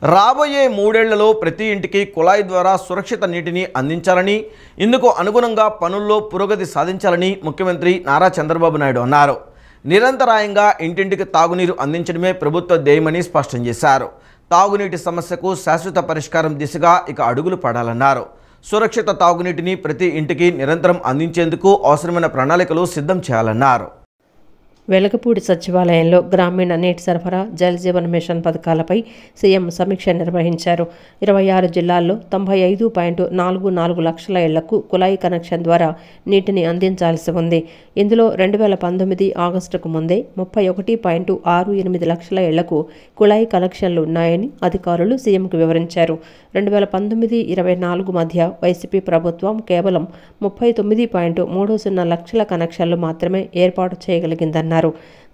రాబోయే 3 ఏళ్లలో ప్రతి ఇంటికి కుళాయి ద్వారా సురక్షిత నీటిని అందించాలని, ఇందుకు అనుగుణంగా పనుల్లో పురోగతి సాధించాలని ముఖ్యమంత్రి నారా చంద్రబాబు నాయుడు అన్నారు. నిరంతరాయంగా ఇంటింటికి తాగునీరు అందించడమే ప్రభుత్వ ధ్యేయమని స్పష్టం చేశారు. తాగునీటి సమస్యకు శాశ్వత పరిష్కారం దిశగా ఇక అడుగులు పడాలన్నారు. సురక్షిత తాగునీటిని ప్రతి ఇంటికి నిరంతరం అందించేందుకు అవసరమైన ప్రణాళికలు సిద్ధం చేయాలన్నారు. వెలగపూడి సచివాలయంలో గ్రామీణ నీటి సరఫరా, జల్ జీవన్ మిషన్ పథకాలపై సీఎం సమీక్ష నిర్వహించారు. 26 జిల్లాల్లో 95.44 లక్షల ఇళ్లకు కుళాయి కనెక్షన్ ద్వారా నీటిని అందించాల్సి ఉంది. ఇందులో 2019 ఆగస్టుకు ముందే 31.68 లక్షల ఇళ్లకు కుళాయి కనెక్షన్లు ఉన్నాయని అధికారులు సీఎంకు వివరించారు. 2019-24 మధ్య వైసీపీ ప్రభుత్వం కేవలం 39.30 లక్షల కనెక్షన్లు మాత్రమే ఏర్పాటు చేయగలిగిందన్నారు.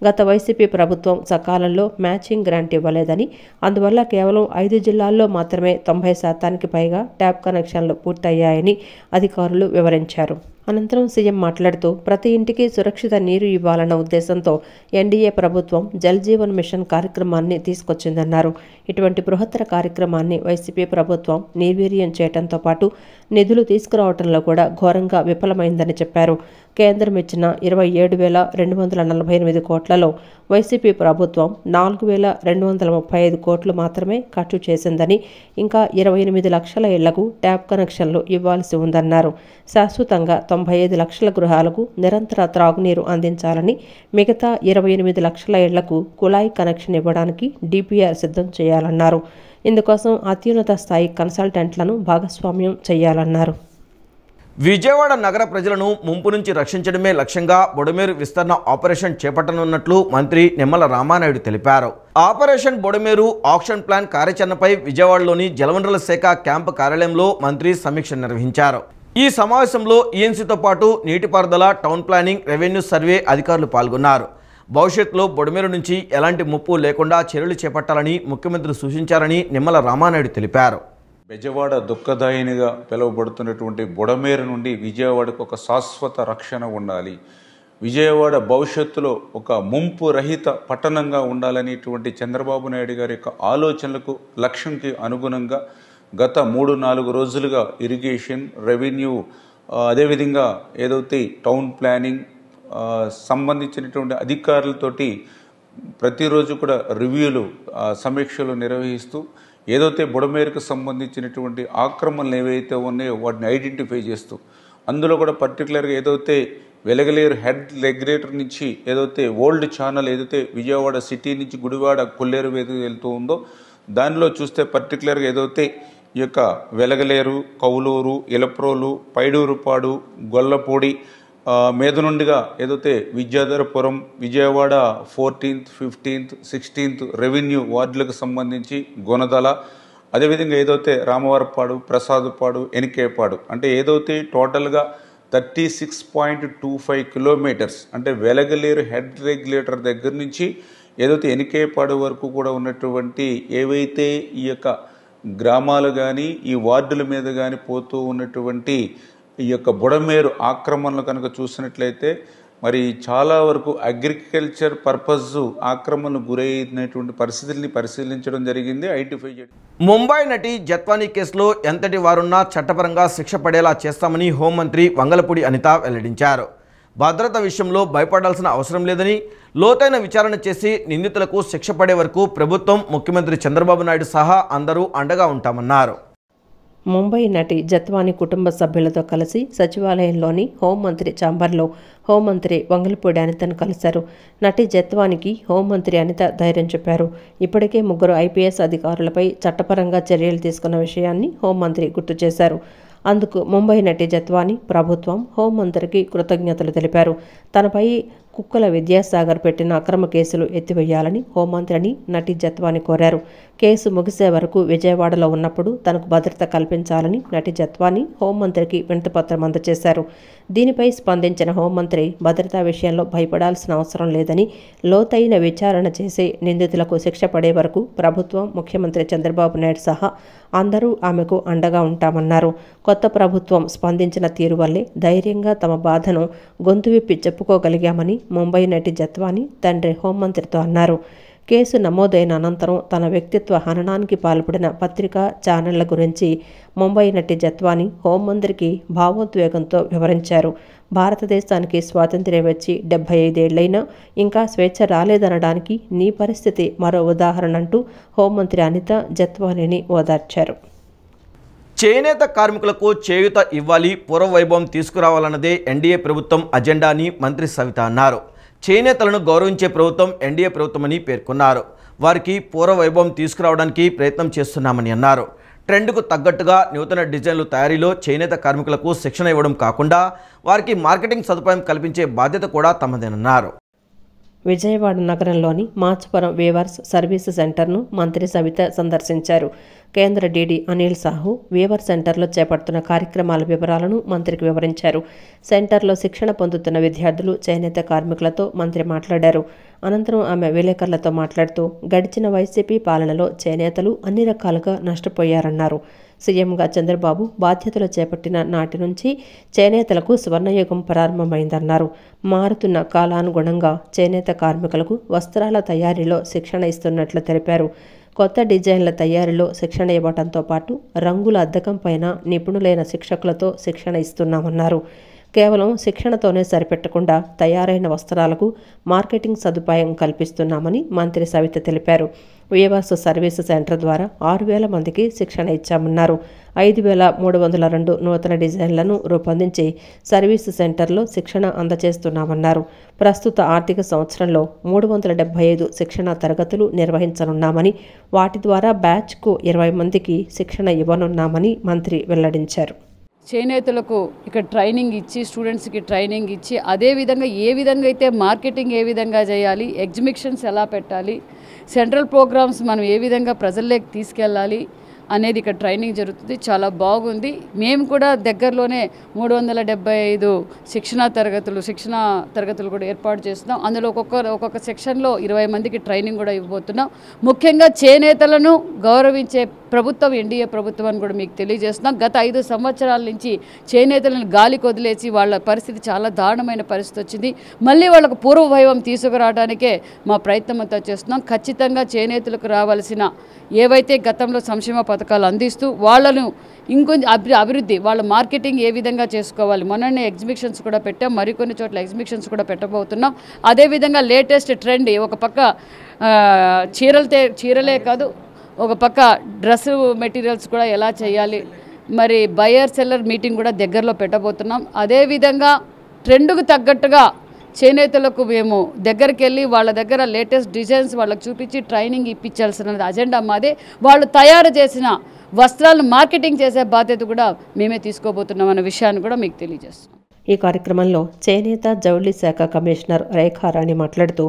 గత వైసీపీ ప్రభుత్వం సకాలంలో మ్యాచింగ్ గ్రాంట్ ఇవ్వలేదని, అందువల్ల కేవలం 5 జిల్లాల్లో మాత్రమే 90% పైగా ట్యాప్ కనెక్షన్లు పూర్తయ్యాయని అధికారులు వివరించారు. అనంతరం సీఎం మాట్లాడుతూ ప్రతి ఇంటికి సురక్షిత నీరు ఇవ్వాలన్న ఉద్దేశంతో ఎన్డీఏ ప్రభుత్వం జల్ జీవన్ మిషన్ కార్యక్రమాన్ని తీసుకొచ్చిందన్నారు. ఇటువంటి బృహత్తర కార్యక్రమాన్ని వైసీపీ ప్రభుత్వం నిర్వీర్యం చేయడంతో పాటు నిధులు తీసుకురావడంలో కూడా ఘోరంగా విఫలమైందని చెప్పారు. కేంద్రం ఇచ్చిన 27,248 కోట్లలో వైసీపీ ప్రభుత్వం 4,235 కోట్లు మాత్రమే ఖర్చు చేసిందని, ఇంకా 28 లక్షల ఇళ్లకు ట్యాప్ కనెక్షన్లు ఇవ్వాల్సి ఉందన్నారు. శాశ్వతంగా 95 లక్షల గృహాలకు నిరంతర త్రాగునీరు అందించాలని, మిగతా 28 లక్షల ఇళ్లకు కుళాయి కనెక్షన్ ఇవ్వడానికి డిపిఆర్ సిద్ధం చేయాలన్నారు. ఇందుకోసం అత్యున్నత స్థాయి కన్సల్టెంట్లను భాగస్వామ్యం చేయాలన్నారు. విజయవాడ నగర ప్రజలను ముంపు నుంచి రక్షించడమే లక్ష్యంగా బొడమేరు విస్తరణ ఆపరేషన్ చేపట్టనున్నట్లు మంత్రి నిమ్మల రామానాయుడు తెలిపారు. ఆపరేషన్ బొడమేరు ఆక్షన్ ప్లాన్ కార్యాచరణపై విజయవాడలోని జలవనరుల శాఖ క్యాంపు కార్యాలయంలో మంత్రి సమీక్ష నిర్వహించారు. ఈ సమావేశంలో ఈఎన్సీతో పాటు నీటిపారుదల, టౌన్ ప్లానింగ్, రెవెన్యూ సర్వే అధికారులు పాల్గొన్నారు. భవిష్యత్తులో బొడమేరు నుంచి ఎలాంటి ముప్పు లేకుండా చర్యలు చేపట్టాలని ముఖ్యమంత్రి సూచించారని నిమ్మల రామానాయుడు తెలిపారు. బెజవాడ దుఃఖదాయినిగా పిలువబడుతున్నటువంటి బుడమేరు నుండి విజయవాడకు ఒక శాశ్వత రక్షణ ఉండాలి, విజయవాడ భవిష్యత్తులో ఒక ముంపు రహిత పట్టణంగా ఉండాలనేటువంటి చంద్రబాబు నాయుడు గారి యొక్క ఆలోచనలకు, లక్ష్యంకి అనుగుణంగా గత 3-4 రోజులుగా ఇరిగేషన్, రెవెన్యూ, అదేవిధంగా ఏదైతే టౌన్ ప్లానింగ్ సంబంధించినటువంటి అధికారులతోటి ప్రతిరోజు కూడా రివ్యూలు, సమీక్షలు నిర్వహిస్తూ ఏదైతే బుడమేరుకు సంబంధించినటువంటి ఆక్రమణలు ఏవైతే ఉన్నాయో వాటిని ఐడెంటిఫై చేస్తూ, అందులో కూడా పర్టికులర్గా ఏదైతే వెలగలేరు హెడ్ రెగ్యులేటర్ నుంచి ఏదైతే ఓల్డ్ ఛానల్ ఏదైతే విజయవాడ సిటీ నుంచి గుడివాడ కొల్లేరు వేదిక వెళ్తూ ఉందో దానిలో చూస్తే పర్టికులర్గా ఏదైతే ఈ యొక్క వెలగలేరు, కౌలూరు, ఇలప్రోలు, పైడూరుపాడు, గొల్లపూడి మీద నుండిగా ఏదైతే Vidyadharapuram, Vijayawada 14th, 15th, 16th revenue వార్డులకు సంబంధించి గొనదల, అదేవిధంగా ఏదైతే రామవరపాడు, ప్రసాదపాడు, ఎనికేపాడు, అంటే ఏదైతే టోటల్గా 36.25 కిలోమీటర్స్, అంటే వెలగలేరు హెడ్ రెగ్యులేటర్ దగ్గర నుంచి ఏదైతే ఎనికేపాడు వరకు కూడా ఉన్నటువంటి ఏవైతే ఈ యొక్క గ్రామాలు కానీ ఈ వార్డుల మీద కానీ పోతూ ఉన్నటువంటి ఈ యొక్క బుడమేరు ఆక్రమణలు కనుక చూసినట్లయితే మరి చాలా వరకు అగ్రికల్చర్ పర్పస్ ఆక్రమణకు గురైనటువంటి పరిస్థితుల్ని పరిశీలించడం జరిగింది, ఐడెంటిఫై చేయడం. ముంబై నటి జత్వానీ కేసులో ఎంతటి వారున్నా చట్టపరంగా శిక్ష పడేలా చేస్తామని హోంమంత్రి వంగలపూడి అనిత వెల్లడించారు. భద్రత విషయంలో భయపడాల్సిన అవసరం లేదని, లోతైన విచారణ చేసి నిందితులకు శిక్ష పడే వరకు ప్రభుత్వం, ముఖ్యమంత్రి చంద్రబాబు నాయుడు సహా అందరూ అండగా ఉంటామన్నారు. ముంబై నటి జత్వానీ కుటుంబ సభ్యులతో కలిసి సచివాలయంలోని హోంమంత్రి ఛాంబర్లో హోంమంత్రి వంగలపూడి అనితను కలిశారు. నటి జత్వానికి హోంమంత్రి అనిత ధైర్యం చెప్పారు. ఇప్పటికే 3 ఐపీఎస్ అధికారులపై చట్టపరంగా చర్యలు తీసుకున్న విషయాన్ని హోంమంత్రి గుర్తు చేశారు. అందుకు ముంబై నటి జత్వానీ ప్రభుత్వం, హోంమంత్రికి కృతజ్ఞతలు తెలిపారు. తనపై కుక్కల విద్యాసాగర్ పెట్టిన అక్రమ కేసులు ఎత్తివేయాలని హోంమంత్రిని నటి జత్వానీ కోరారు. కేసు ముగిసే వరకు విజయవాడలో ఉన్నప్పుడు తనకు భద్రత కల్పించాలని నటి జత్వానీ హోంమంత్రికి వినతిపత్రం అందజేశారు. దీనిపై స్పందించిన హోంమంత్రి భద్రతా విషయంలో భయపడాల్సిన అవసరం లేదని, లోతైన విచారణ చేసి నిందితులకు శిక్ష పడే వరకు ప్రభుత్వం, ముఖ్యమంత్రి చంద్రబాబు నాయుడు సహా అందరూ ఆమెకు అండగా ఉంటామన్నారు. కొత్త ప్రభుత్వం స్పందించిన తీరు వల్లే ధైర్యంగా తమ బాధను గొంతు విప్పి చెప్పుకోగలిగామని ముంబై నటి జత్వానీ తండ్రి హోంమంత్రితో అన్నారు. కేసు నమోదైన అనంతరం తన వ్యక్తిత్వ హననానికి పాల్పడిన పత్రికా ఛానళ్ల గురించి ముంబై నటి జత్వానీ హోంమంత్రికి భావోద్వేగంతో వివరించారు. భారతదేశానికి స్వాతంత్ర్యం వచ్చి 75 ఏళ్లైనా ఇంకా స్వేచ్ఛ రాలేదనడానికి నీ పరిస్థితి మరో ఉదాహరణ అంటూ హోంమంత్రి అనిత జత్వానీని ఓదార్చారు. చేనేత కార్మికులకు చేయూత ఇవ్వాలి, పూర్వవైభవం తీసుకురావాలన్నదే ఎన్డీఏ ప్రభుత్వం అజెండా అని మంత్రి సవిత అన్నారు. చేనేతలను గౌరవించే ప్రభుత్వం ఎన్డీఏ ప్రభుత్వమని పేర్కొన్నారు. వారికి పూర్వవైభవం తీసుకురావడానికి ప్రయత్నం చేస్తున్నామని అన్నారు. ట్రెండ్కు తగ్గట్టుగా నూతన డిజైన్లు తయారీలో చేనేత కార్మికులకు శిక్షణ ఇవ్వడం కాకుండా వారికి మార్కెటింగ్ సదుపాయం కల్పించే బాధ్యత కూడా తమదేనన్నారు. విజయవాడ నగరంలోని మాచవరం వీవర్స్ సర్వీస్ సెంటర్ను మంత్రి సవిత సందర్శించారు. కేంద్ర డీడీ అనిల్ సాహు వీవర్ సెంటర్లో చేపడుతున్న కార్యక్రమాల వివరాలను మంత్రికి వివరించారు. సెంటర్లో శిక్షణ పొందుతున్న విద్యార్థులు, చేనేత కార్మికులతో మంత్రి మాట్లాడారు. అనంతరం ఆమె విలేకరులతో మాట్లాడుతూ గడిచిన వైసీపీ పాలనలో చేనేతలు అన్ని రకాలుగా నష్టపోయారన్నారు. సీఎంగా చంద్రబాబు బాధ్యతలు చేపట్టిన నాటి నుంచి చేనేతలకు స్వర్ణయుగం ప్రారంభమైందన్నారు. మారుతున్న కాలానుగుణంగా చేనేత కార్మికులకు వస్త్రాల తయారీలో శిక్షణ ఇస్తున్నట్లు తెలిపారు. కొత్త డిజైన్ల తయారీలో శిక్షణ ఇవ్వడంతో పాటు రంగుల అద్దకం పైన నిపుణులైన శిక్షకులతో శిక్షణ ఇస్తున్నామన్నారు. కేవలం శిక్షణతోనే సరిపెట్టకుండా తయారైన వస్త్రాలకు మార్కెటింగ్ సదుపాయం కల్పిస్తున్నామని మంత్రి సవిత తెలిపారు. వీవర్స్ సర్వీస్ సెంటర్ ద్వారా 6,000 మందికి శిక్షణ ఇచ్చామన్నారు. 5,302 నూతన డిజైన్లను రూపొందించి సర్వీస్ సెంటర్లో శిక్షణ అందజేస్తున్నామన్నారు. ప్రస్తుత ఆర్థిక సంవత్సరంలో 375 శిక్షణ తరగతులు నిర్వహించనున్నామని, వాటి ద్వారా బ్యాచ్కు 20 మందికి శిక్షణ ఇవ్వనున్నామని మంత్రి వెల్లడించారు. చేనేతలకు ఇక్కడ ట్రైనింగ్ ఇచ్చి, స్టూడెంట్స్కి ట్రైనింగ్ ఇచ్చి, అదేవిధంగా ఏ విధంగా అయితే మార్కెటింగ్ ఏ విధంగా చేయాలి, ఎగ్జిబిషన్స్ ఎలా పెట్టాలి, సెంట్రల్ ప్రోగ్రామ్స్ మనం ఏ విధంగా ప్రజల్లోకి తీసుకెళ్ళాలి అనేది ఇక్కడ ట్రైనింగ్ జరుగుతుంది. చాలా బాగుంది. మేము కూడా దగ్గరలోనే 375 శిక్షణ తరగతులు కూడా ఏర్పాటు చేస్తున్నాం. అందులో ఒక్కొక్క సెక్షన్లో 20 మందికి ట్రైనింగ్ కూడా ఇవ్వబోతున్నాం. ముఖ్యంగా చేనేతలను గౌరవించే ప్రభుత్వం ఎన్డీఏ ప్రభుత్వం అని కూడా మీకు తెలియజేస్తున్నాం. గత 5 సంవత్సరాల నుంచి చేనేతలను గాలికి వదిలేసి వాళ్ళ పరిస్థితి చాలా దారుణమైన పరిస్థితి వచ్చింది. మళ్ళీ వాళ్ళకు పూర్వవైభవం తీసుకురావడానికే మా ప్రయత్నం అంతా చేస్తున్నాం. ఖచ్చితంగా చేనేతలకు రావాల్సిన ఏవైతే గతంలో సంక్షేమ పథకాలు అందిస్తూ వాళ్ళను ఇంకొంచెం అభివృద్ధి, వాళ్ళ మార్కెటింగ్ ఏ విధంగా చేసుకోవాలి. మొన్ననే ఎగ్జిబిషన్స్ కూడా పెట్టాం, మరికొన్ని చోట్ల ఎగ్జిబిషన్స్ కూడా పెట్టబోతున్నాం. అదేవిధంగా లేటెస్ట్ ట్రెండ్, ఒక పక్క చీరలే కాదు, ఒక పక్క డ్రెస్ మెటీరియల్స్ కూడా ఎలా చేయాలి, మరి బయర్ సెల్లర్ మీటింగ్ కూడా దగ్గరలో పెట్టబోతున్నాం. అదేవిధంగా ట్రెండ్కు తగ్గట్టుగా చేనేతలకు మేము దగ్గరికి వెళ్ళి వాళ్ళ దగ్గర లేటెస్ట్ డిజైన్స్ వాళ్ళకి చూపించి ట్రైనింగ్ ఇప్పించాల్సిన అజెండా మాదే. వాళ్ళు తయారు చేసిన వస్త్రాలను మార్కెటింగ్ చేసే బాధ్యత కూడా మేమే తీసుకోబోతున్నాం అన్న విషయాన్ని కూడా మీకు తెలియజేస్తున్నాం. ఈ కార్యక్రమంలో చేనేత జౌళి శాఖ కమిషనర్ రేఖారాణి మాట్లాడుతూ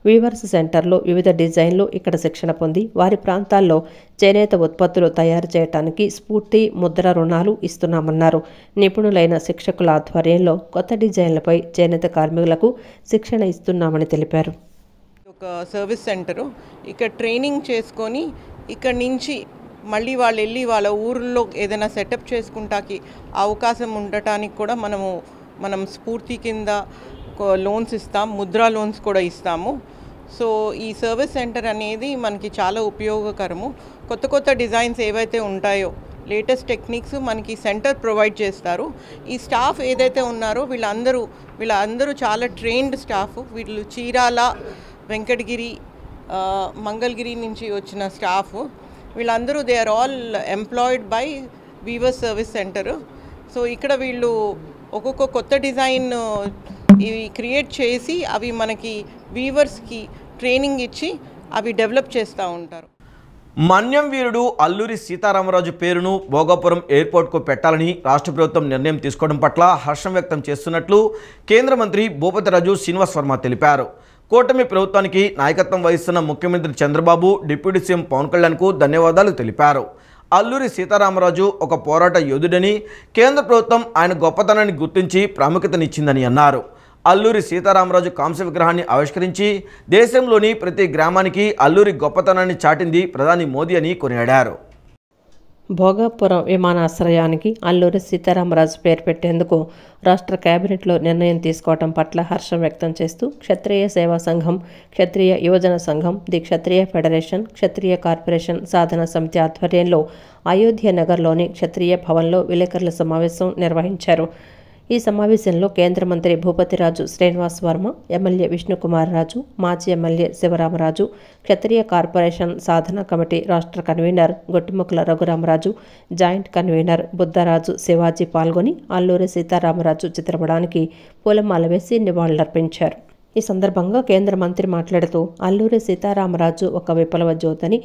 వీవర్స్ సెంటర్లో వివిధ డిజైన్లు ఇక్కడ శిక్షణ పొంది వారి ప్రాంతాల్లో చేనేత ఉత్పత్తులు తయారు చేయడానికి స్ఫూర్తి ముద్ర రుణాలు ఇస్తున్నామన్నారు. నిపుణులైన శిక్షకుల ఆధ్వర్యంలో కొత్త డిజైన్లపై చేనేత కార్మికులకు శిక్షణ ఇస్తున్నామని తెలిపారు. ఒక సర్వీస్ సెంటరు ఇక్కడ ట్రైనింగ్ చేసుకొని ఇక్కడ నుంచి మళ్ళీ వాళ్ళు వెళ్ళి వాళ్ళ ఊర్లో ఏదైనా సెటప్ చేసుకుంటాకి అవకాశం ఉండటానికి కూడా మనం స్ఫూర్తి కింద లోన్స్ ఇస్తాం, ముద్రా లోన్స్ కూడా ఇస్తాము. సో ఈ సర్వీస్ సెంటర్ అనేది మనకి చాలా ఉపయోగకరము. కొత్త డిజైన్స్ ఏవైతే ఉంటాయో, లేటెస్ట్ టెక్నిక్స్ మనకి సెంటర్ ప్రొవైడ్ చేస్తారు. ఈ స్టాఫ్ ఏదైతే ఉన్నారో వీళ్ళందరూ చాలా ట్రైన్డ్ స్టాఫ్. వీళ్ళు చీరాల, వెంకటగిరి, మంగళగిరి నుంచి వచ్చిన స్టాఫ్. వీళ్ళందరూ they are all employed by weavers service centre. So ఇక్కడ వీళ్ళు ఒక్కొక్క కొత్త డిజైన్ ఇవి క్రియేట్ చేసి అవి మనకి వీవర్స్కి ట్రైనింగ్ ఇచ్చి అవి డెవలప్ చేస్తూ ఉంటారు. మన్యం వీరుడు అల్లూరి సీతారామరాజు పేరును భోగాపురం ఎయిర్పోర్ట్కు పెట్టాలని రాష్ట్ర ప్రభుత్వం నిర్ణయం తీసుకోవడం పట్ల హర్షం వ్యక్తం చేస్తున్నట్లు కేంద్ర మంత్రి భూపతిరాజు శ్రీనివాస్ వర్మ తెలిపారు. కూటమి ప్రభుత్వానికి నాయకత్వం వహిస్తున్న ముఖ్యమంత్రి చంద్రబాబు, డిప్యూటీ సీఎం పవన్ కళ్యాణ్కు ధన్యవాదాలు తెలిపారు. అల్లూరి సీతారామరాజు ఒక పోరాట యోధుడని, కేంద్ర ప్రభుత్వం ఆయన గొప్పతనాన్ని గుర్తించి ప్రాముఖ్యతనిచ్చిందని అన్నారు. అల్లూరి సీతారామరాజు కాంస్య విగ్రహాన్ని ఆవిష్కరించి దేశంలోని ప్రతి గ్రామానికి అల్లూరి గొప్పతనాన్ని చాటింది ప్రధాని మోదీ అని కొనియాడారు. భోగాపురం విమానాశ్రయానికి అల్లూరి సీతారామరాజు పేరు పెట్టేందుకు రాష్ట్ర కేబినెట్లో నిర్ణయం తీసుకోవడం పట్ల హర్షం వ్యక్తం చేస్తూ క్షత్రియ సేవా సంఘం, క్షత్రియ యువజన సంఘం, the Kshatriya federation, Kshatriya corporation సాధన సమితి ఆధ్వర్యంలో అయోధ్య నగర్లోని క్షత్రియ భవన్లో విలేకరుల సమావేశం నిర్వహించారు. ఈ సమావేశంలో కేంద్ర మంత్రి భూపతిరాజు శ్రీనివాస్ వర్మ, ఎమ్మెల్యే విష్ణుకుమార్ రాజు, మాజీ ఎమ్మెల్యే శివరామరాజు, క్షత్రియ కార్పొరేషన్ సాధన కమిటీ రాష్ట్ర convener Gottimukkala Raghuramaraju, joint convener Budharaju Shivaji పాల్గొని అల్లూరి సీతారామరాజు చిత్రపటానికి పూలమాల వేసి నివాళులర్పించారు. ఈ సందర్భంగా కేంద్ర మంత్రి మాట్లాడుతూ అల్లూరి సీతారామరాజు ఒక విప్లవ జ్యోతని,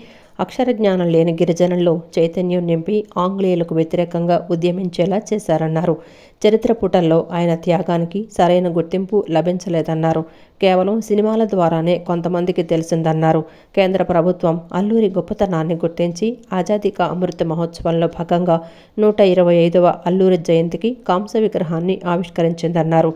అక్షర జ్ఞానం లేని గిరిజనుల్లో చైతన్యం నింపి ఆంగ్లేయులకు వ్యతిరేకంగా ఉద్యమించేలా చేశారన్నారు. చరిత్ర పుటల్లో ఆయన త్యాగానికి సరైన గుర్తింపు లభించలేదన్నారు. కేవలం సినిమాల ద్వారానే కొంతమందికి తెలిసిందన్నారు. కేంద్ర ప్రభుత్వం అల్లూరి గొప్పతనాన్ని గుర్తించి ఆజాదీ కా అమృత మహోత్సవంలో భాగంగా 125వ అల్లూరి జయంతికి కాంస్య విగ్రహాన్ని ఆవిష్కరించిందన్నారు.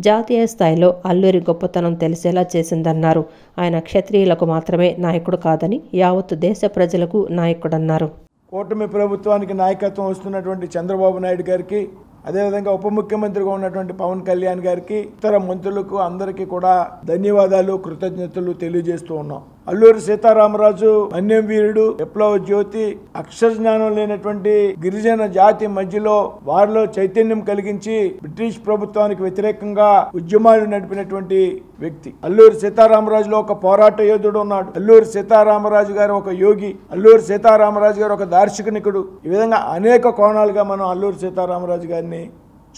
జాతీయ స్థాయిలో అల్లూరి గొప్పతనం తెలిసేలా చేసిందన్నారు. ఆయన క్షత్రియులకు మాత్రమే నాయకుడు కాదని యావత్తు దేశ ప్రజలకు నాయకుడన్నారు. కూటమి ప్రభుత్వానికి నాయకత్వం వస్తున్నటువంటి చంద్రబాబు నాయుడు గారికి, అదేవిధంగా ఉప ముఖ్యమంత్రిగా ఉన్నటువంటి పవన్ కళ్యాణ్ గారికి, ఇతర మంత్రులకు అందరికీ కూడా ధన్యవాదాలు, కృతజ్ఞతలు తెలియజేస్తూ ఉన్నాం. అల్లూరి సీతారామరాజు మన్యం వీరుడు, విప్లవ జ్యోతి, అక్షర జ్ఞానం లేనటువంటి గిరిజన జాతి మధ్యలో వారిలో చైతన్యం కలిగించి బ్రిటిష్ ప్రభుత్వానికి వ్యతిరేకంగా ఉద్యమాలు నడిపినటువంటి వ్యక్తి. అల్లూరి సీతారామరాజులో ఒక పోరాట యోధుడు ఉన్నాడు. అల్లూరి సీతారామరాజు గారు ఒక యోగి, అల్లూరి సీతారామరాజు గారు ఒక దార్శనికుడు. ఈ విధంగా అనేక కోణాలుగా మనం అల్లూరి సీతారామరాజు గారిని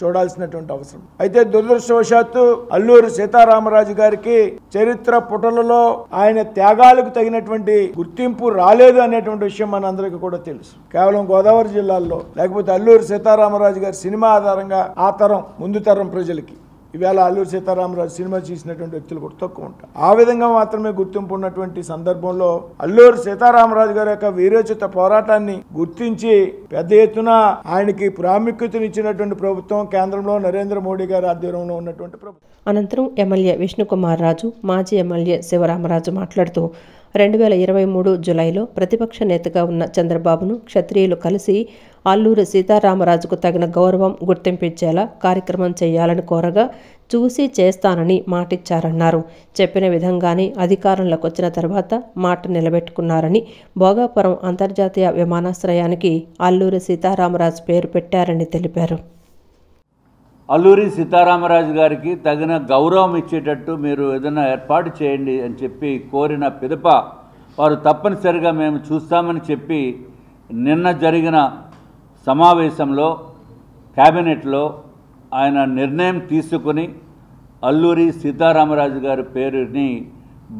చూడాల్సినటువంటి అవసరం. అయితే దురదృష్టవశాత్తు అల్లూరి సీతారామరాజు గారికి చరిత్ర పుటలలో ఆయన త్యాగాలకు తగినటువంటి గుర్తింపు రాలేదు అనేటువంటి విషయం మనందరికీ కూడా తెలుసు. కేవలం గోదావరి జిల్లాలో లేకపోతే అల్లూరి సీతారామరాజు గారి సినిమా ఆధారంగా ఆ తరం ముందు తరం ప్రజలకి ఈవేళ అల్లూరి సీతారామరాజు సినిమా చేసినటువంటి వ్యక్తులు కూడా తక్కువ ఉంటారు. ఆ విధంగా మాత్రమే గుర్తింపు ఉన్నటువంటి సందర్భంలో అల్లూరి సీతారామరాజు గారి యొక్క వీరోచిత పోరాటాన్ని గుర్తించి పెద్ద ఎత్తున ఆయనకి ప్రాముఖ్యతనిచ్చినటువంటి ప్రభుత్వం కేంద్రంలో నరేంద్ర మోడీ గారి ఆధ్వర్యంలో ఉన్నటువంటి ప్రభుత్వం. అనంతరం ఎమ్మెల్యే విష్ణుకుమార్ రాజు, మాజీ ఎమ్మెల్యే శివరామరాజు మాట్లాడుతూ 2023 జూలైలో ప్రతిపక్ష నేతగా ఉన్న చంద్రబాబును క్షత్రియులు కలిసి అల్లూరి సీతారామరాజుకు తగిన గౌరవం గుర్తింపించేలా కార్యక్రమం చేయాలని కోరగా చూసి చేస్తానని మాటిచ్చారన్నారు. చెప్పిన విధంగానే అధికారంలోకి వచ్చిన తర్వాత మాట నిలబెట్టుకున్నారని, భోగాపురం అంతర్జాతీయ విమానాశ్రయానికి అల్లూరి సీతారామరాజు పేరు పెట్టారని తెలిపారు. అల్లూరి సీతారామరాజు గారికి తగిన గౌరవం ఇచ్చేటట్టు మీరు ఏదైనా ఏర్పాటు చేయండి అని చెప్పి కోరిన పిదప వారు తప్పనిసరిగా మేము చూస్తామని చెప్పి నిన్న జరిగిన సమావేశంలో కేబినెట్లో ఆయన నిర్ణయం తీసుకుని అల్లూరి సీతారామరాజు గారి పేరుని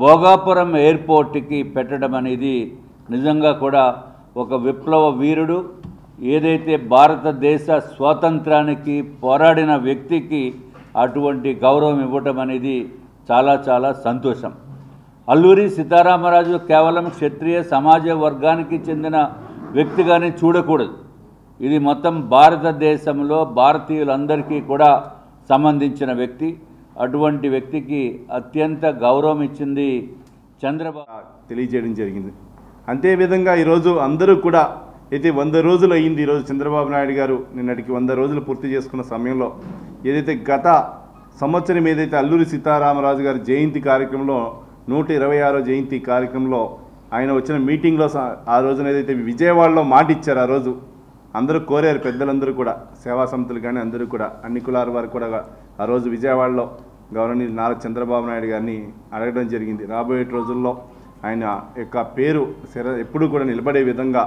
భోగాపురం ఎయిర్పోర్ట్కి పెట్టడం అనేది నిజంగా కూడా ఒక విప్లవ వీరుడు, ఏదైతే భారతదేశ స్వాతంత్రానికి పోరాడిన వ్యక్తికి అటువంటి గౌరవం ఇవ్వటం అనేది చాలా చాలా సంతోషం. అల్లూరి సీతారామరాజు కేవలం క్షత్రియ సమాజ వర్గానికి చెందిన వ్యక్తిగానే చూడకూడదు. ఇది మొత్తం భారతదేశంలో భారతీయులందరికీ కూడా సంబంధించిన వ్యక్తి. అటువంటి వ్యక్తికి అత్యంత గౌరవం ఇచ్చింది చంద్రబాబు తెలియజేయడం జరిగింది. అంతేవిధంగా ఈరోజు అందరూ కూడా అయితే 100 రోజులు అయ్యింది. ఈరోజు చంద్రబాబు నాయుడు గారు నిన్నటికి 100 రోజులు పూర్తి చేసుకున్న సమయంలో ఏదైతే గత సంవత్సరం ఏదైతే అల్లూరి సీతారామరాజు గారి జయంతి కార్యక్రమంలో 126వ జయంతి కార్యక్రమంలో ఆయన వచ్చిన మీటింగ్లో ఆ రోజున ఏదైతే విజయవాడలో మాట ఇచ్చారు, ఆ రోజు అందరూ కోరారు, పెద్దలందరూ కూడా సేవా సంస్థలు కానీ అందరూ కూడా అన్ని కులాల వారు కూడా ఆ రోజు విజయవాడలో గవర్నర్ నారా చంద్రబాబు నాయుడు గారిని అడగడం జరిగింది. రాబోయే రోజుల్లో ఆయన యొక్క పేరు ఎప్పుడూ కూడా నిలబడే విధంగా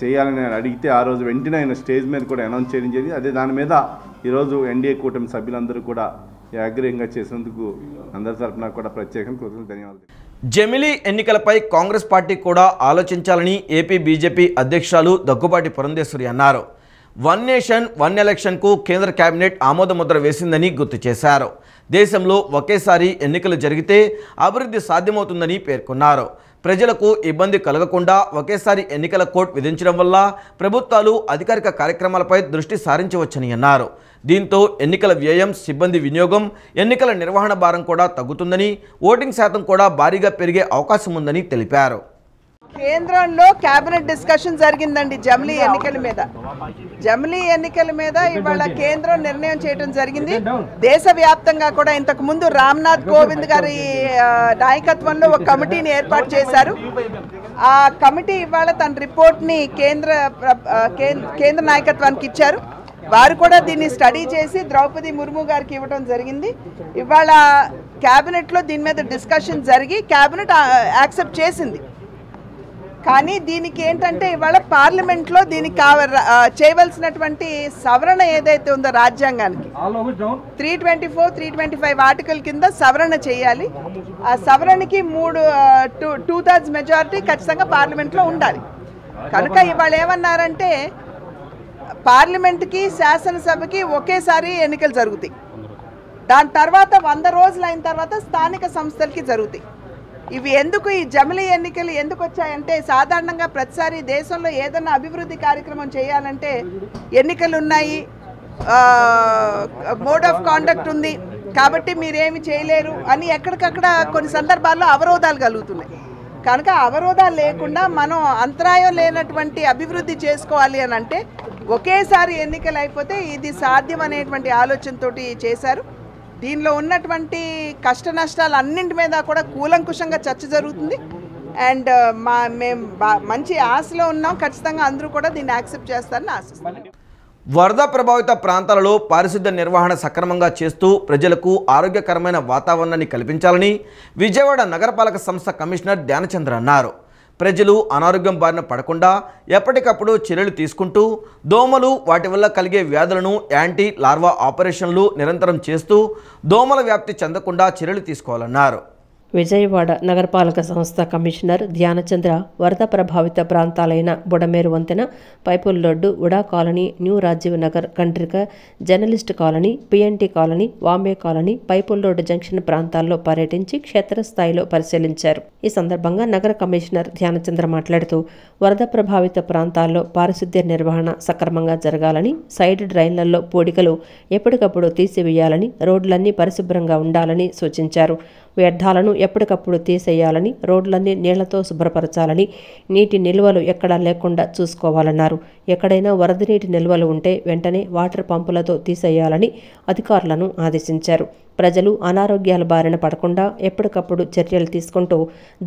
చేయాలని అడిగితే ఆ రోజు వెంటనే ఆయన స్టేజ్ మీద కూడా అనౌన్స్ చేయడం జరిగింది. అదే దాని మీద ఈరోజు ఎన్డీఏ కూటమి సభ్యులందరూ కూడా అగ్రహంగా చేసినందుకు అందరి తరఫున కూడా ప్రత్యేకంగా కృతజ్ఞతలు, ధన్యవాదాలు. జమిలీ ఎన్నికలపై కాంగ్రెస్ పార్టీ కూడా ఆలోచించాలని ఏపీ బీజేపీ అధ్యక్షురాలు దగ్గుబాటి పురంధేశ్వరి అన్నారు. 1 నేషన్ 1 ఎలక్షన్కు కేంద్ర కేబినెట్ ఆమోదముద్ర వేసిందని గుర్తు చేశారు. దేశంలో ఒకేసారి ఎన్నికలు జరిగితే అభివృద్ధి సాధ్యమవుతుందని పేర్కొన్నారు. ప్రజలకు ఇబ్బంది కలగకుండా ఒకేసారి ఎన్నికల కోడ్ విధించడం వల్ల ప్రభుత్వాలు అధికారిక కార్యక్రమాలపై దృష్టి సారించవచ్చని అన్నారు. దీంతో ఎన్నికల వ్యయం, సిబ్బంది వినియోగం, ఎన్నికల నిర్వహణ భారం కూడా తగ్గుతుందని, ఓటింగ్ శాతం కూడా భారీగా పెరిగే అవకాశం ఉందని తెలిపారు. కేంద్రంలో కేబినెట్ డిస్కషన్ జరిగిందండి జమిలీ ఎన్నికల మీద ఇవాళ కేంద్రం నిర్ణయం చేయడం జరిగింది. దేశవ్యాప్తంగా కూడా ఇంతకు ముందు రామ్నాథ్ కోవింద్ గారి నాయకత్వంలో ఒక కమిటీని ఏర్పాటు చేశారు. ఆ కమిటీ ఇవాళ తన రిపోర్ట్ని కేంద్ర నాయకత్వానికి ఇచ్చారు. వారు కూడా దీన్ని స్టడీ చేసి ద్రౌపది ముర్ము గారికి ఇవ్వడం జరిగింది. ఇవాళ క్యాబినెట్లో దీని మీద డిస్కషన్ జరిగి క్యాబినెట్ యాక్సెప్ట్ చేసింది. కానీ దీనికి ఏంటంటే ఇవాళ పార్లమెంట్లో దీనికి చేయవలసినటువంటి సవరణ ఏదైతే ఉందో రాజ్యాంగానికి 324, 325 ఆర్టికల్ కింద సవరణ చేయాలి. ఆ సవరణకి 2/3 మెజారిటీ ఖచ్చితంగా పార్లమెంట్లో ఉండాలి. కనుక ఇవాళ ఏమన్నారంటే పార్లమెంట్కి శాసనసభకి ఒకేసారి ఎన్నికలు జరుగుతాయి. దాని తర్వాత 100 రోజులు అయిన తర్వాత స్థానిక సంస్థలకి జరుగుతాయి. ఇవి ఎందుకు ఈ జమిలీ ఎన్నికలు ఎందుకు వచ్చాయంటే సాధారణంగా ప్రతిసారి దేశంలో ఏదైనా అభివృద్ధి కార్యక్రమం చేయాలంటే ఎన్నికలు ఉన్నాయి, మోడ్ ఆఫ్ కాండక్ట్ ఉంది కాబట్టి మీరేమి చేయలేరు అని ఎక్కడికక్కడ కొన్ని సందర్భాల్లో అవరోధాలు కలుగుతున్నాయి. కనుక అవరోధాలు లేకుండా మనం అంతరాయం లేనటువంటి అభివృద్ధి చేసుకోవాలి అని అంటే ఒకేసారి ఎన్నికలు అయిపోతే ఇది సాధ్యం అనేటువంటి ఆలోచనతోటి చేశారు. దీనిలో ఉన్నటువంటి కష్ట నష్టాలు అన్నింటి మీద కూడా కూలంకుషంగా చర్చ జరుగుతుంది. అండ్ మేము మంచి ఆశలో ఉన్నాం. ఖచ్చితంగా అందరూ కూడా దీన్ని యాక్సెప్ట్ చేస్తారని ఆశిస్తున్నాం. వరద ప్రభావిత ప్రాంతాలలో పారిశుద్ధ్య నిర్వహణ సక్రమంగా చేస్తూ ప్రజలకు ఆరోగ్యకరమైన వాతావరణాన్ని కల్పించాలని విజయవాడ నగరపాలక సంస్థ కమిషనర్ ధ్యానచంద్ర అన్నారు. ప్రజలు అనారోగ్యం బారిన పడకుండా ఎప్పటికప్పుడు చర్యలు తీసుకుంటూ దోమలు వాటి వల్ల కలిగే వ్యాధులను యాంటీ లార్వా ఆపరేషన్లు నిరంతరం చేస్తూ దోమల వ్యాప్తి చెందకుండా చర్యలు తీసుకోవాలన్నారు. విజయవాడ నగరపాలక సంస్థ కమిషనర్ ధ్యానచంద్ర వరద ప్రభావిత ప్రాంతాలైన బుడమేరు వంతెన, పైపుల్లోడ్డు, UDA colony, new Rajiv Nagar, Kandrika, journalist colony, PNT colony, Vambay colony, పైపుల్లోడ్డు జంక్షన్ ప్రాంతాల్లో పర్యటించి క్షేత్రస్థాయిలో పరిశీలించారు. ఈ సందర్భంగా నగర కమిషనర్ ధ్యానచంద్ర మాట్లాడుతూ వరద ప్రభావిత ప్రాంతాల్లో పారిశుద్ధ్య నిర్వహణ సక్రమంగా జరగాలని, సైడ్ డ్రైన్లలో పూడికలు ఎప్పటికప్పుడు తీసివేయాలని, రోడ్లన్నీ పరిశుభ్రంగా ఉండాలని సూచించారు. వ్యర్థాలను ఎప్పటికప్పుడు తీసేయాలని, రోడ్లన్నీ నీళ్లతో శుభ్రపరచాలని, నీటి నిల్వలు ఎక్కడా లేకుండా చూసుకోవాలన్నారు. ఎక్కడైనా వరద నీటి నిల్వలు ఉంటే వెంటనే వాటర్ పంపులతో తీసేయాలని అధికారులను ఆదేశించారు. ప్రజలు అనారోగ్యాల బారిన పడకుండా ఎప్పటికప్పుడు చర్యలు తీసుకుంటూ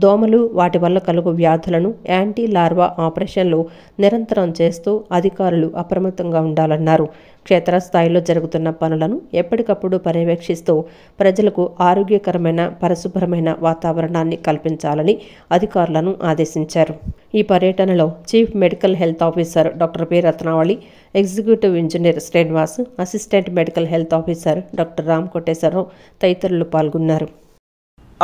దోమలు వాటి వల్ల కలుగు వ్యాధులను యాంటీ లార్వా ఆపరేషన్లు నిరంతరం చేస్తూ అధికారులు అప్రమత్తంగా ఉండాలన్నారు. క్షేత్రస్థాయిలో జరుగుతున్న పనులను ఎప్పటికప్పుడు పర్యవేక్షిస్తూ ప్రజలకు ఆరోగ్యకరమైన పరిశుభ్రమైన వాతావరణాన్ని కల్పించాలని అధికారులను ఆదేశించారు. ఈ పర్యటనలో chief medical health officer doctor P Ratnavali, executive engineer Srinivas, assistant medical health officer doctor Ram Koteswararao తదితరులు పాల్గొన్నారు.